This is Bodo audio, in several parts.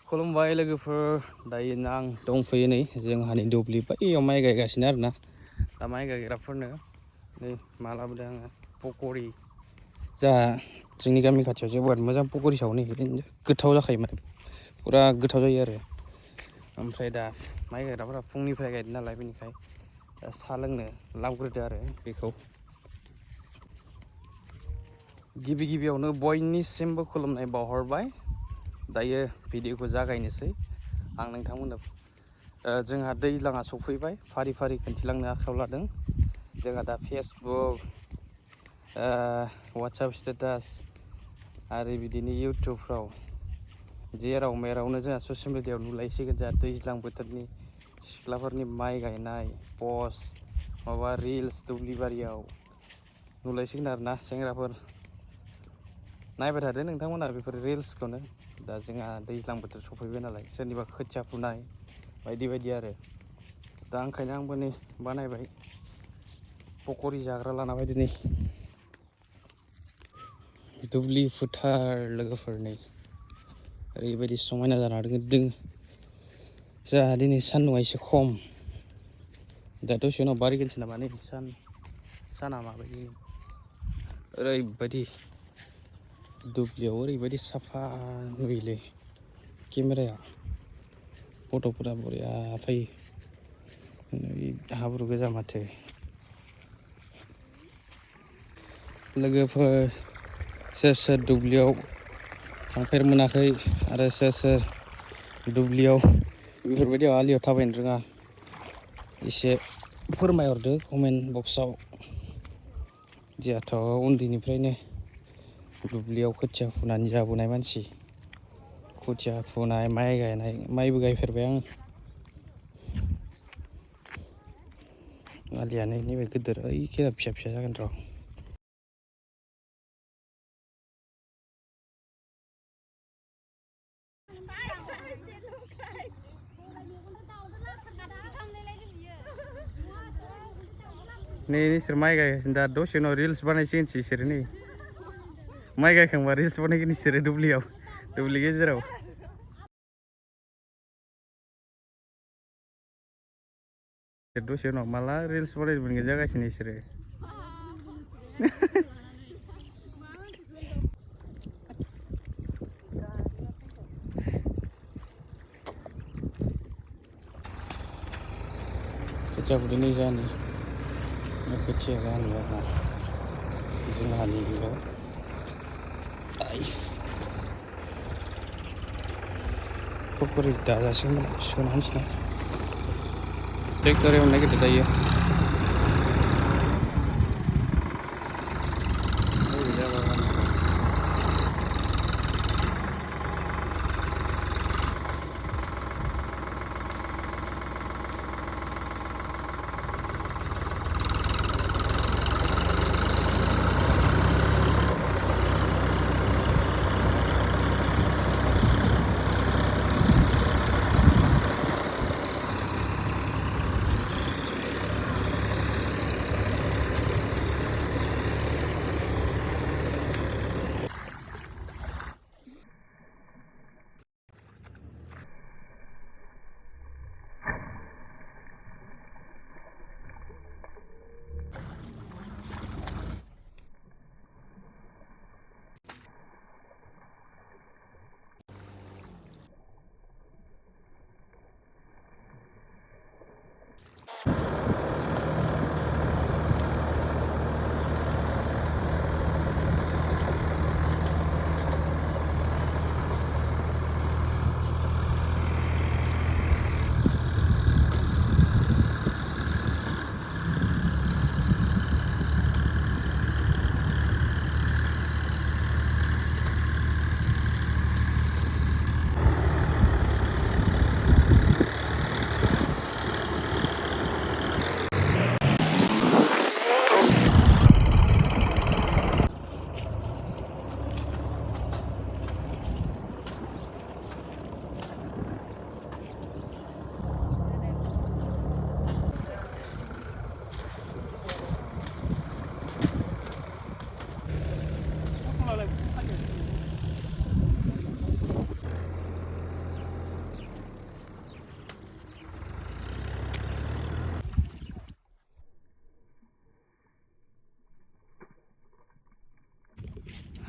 खुलुमबाय लोगोफोर दायो आं दंफैयो नै जोंहानि दुब्लि बैयाव माइ गायगासिनो आरोना दा माइ गायग्राफोरनो नै मा लाबोदों आङो पक'रि जोंहा जोंनि गामि खाथियाव जोबोद मोजां पक'रि सावो नै गोथाव जाखायो माने पुरा गोथाव जायो आरो ओमफ्राय दा माइ गायग्राफोरा फुंनिफ्राय गायदों नालाय बेनिखाय दा साहा लोंनो लाबोग्रोदो आरो बेखौ गिबियावनो बयनिसिमबो खुलुमनाय बावहरबाय दायो भिडिअखौ जागायनोसै आं नोंथांमोननो जोंहा दैज्लाङा सफैबाय फारि फारि खिन्थिलांनो आखायाव लादों जोंहा दा फेसबुक वाट्सएप स्टेटास आरो बिदिनो इउटुबफ्राव जेराव मेरावनो जोंहा ससियेल मिडियायाव नुलायसिगोन जोंहा दैज्लां बोथोरनि सिख्लाफोरनि माइ गायनाय पस्ट माबा रिल्स दुब्लिबारियाव नुलायसिगोन आरोना सेंग्राफोर नायबाय थादो नोंथांमोना बेफोर रिल्सखौनो दा जोंहा दैज्लां बोथोर सफैबाय नालाय सोरनिबा खोथिया फुनाय बायदि बायदि आरो दा ओंखायनो आंबो नै बानायबाय पक'रि जाग्रा लाना बायदि नै दुब्लि फोथार लोगोफोरनि ओरैबायदि समायना जाना दों जोंहा दिनै सान्दुंआ एसे खम दा दसे उनाव बारिगोनसो नामा नै साना माबायदि ओरैबायदि दुब्लियाव ओरैबायदि साफा नुयोलै केमेराया फट'फोरा बरिया फैयो हाब्रु गोजा माथो लोगोफोर सोर सोर दुब्लियाव थांफेर मोनाखै आरो सोर सोर दुब्लियाव बेफोरबायदियाव आलियाव थाबायनो रोङा एसे फोरमायहरदो कमेन्ट बक्सआव जोंहाथ' उन्दैनिफ्रायनो दुब्लियाव खोथिया फुनानै जाबोनाय मानसि खोथिया फुनाय माइ गायनाय माइबो गायफेरबाय आं आलियानो नैबे गिदिर ओइखेला फिसा फिसा जागोन र' नै नोंसोर माइ गायगासिनो दा दसे उनाव रिल्स बानायसिगोनसो इसोरो नै माइ गायखांबा रिल्स बानायगोन इसोरो दुब्लि गेजेराव दसे उनाव माला रिल्स बानायनो मोनगोन जागासिनो इसोरो खोथिया फुदो नै जाहानि खोथिया जाहानि आरोना जोंहानि बेयाव पक'रि दाजासिगोन सोना होनोसै ट्रेक्टर एवनो नागिरदों दायो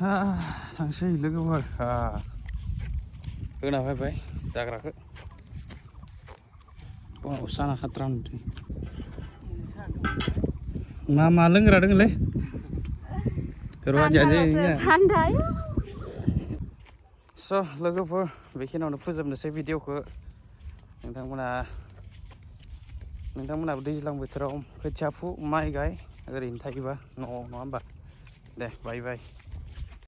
थांसै लोगोफोर होना फैबाय जाग्राखौ साना खात्रा मा मा लोंग्रा दोङोलै स' लोगोफोर बेखिनियावनो फोजोबनोसै भिडिअखौ नोंथांमोनाबो दैज्लां बोथोराव खोथिया फु माइ गाय ओरैनो थायोबा न'आव नङा होमबा दे बाय बाय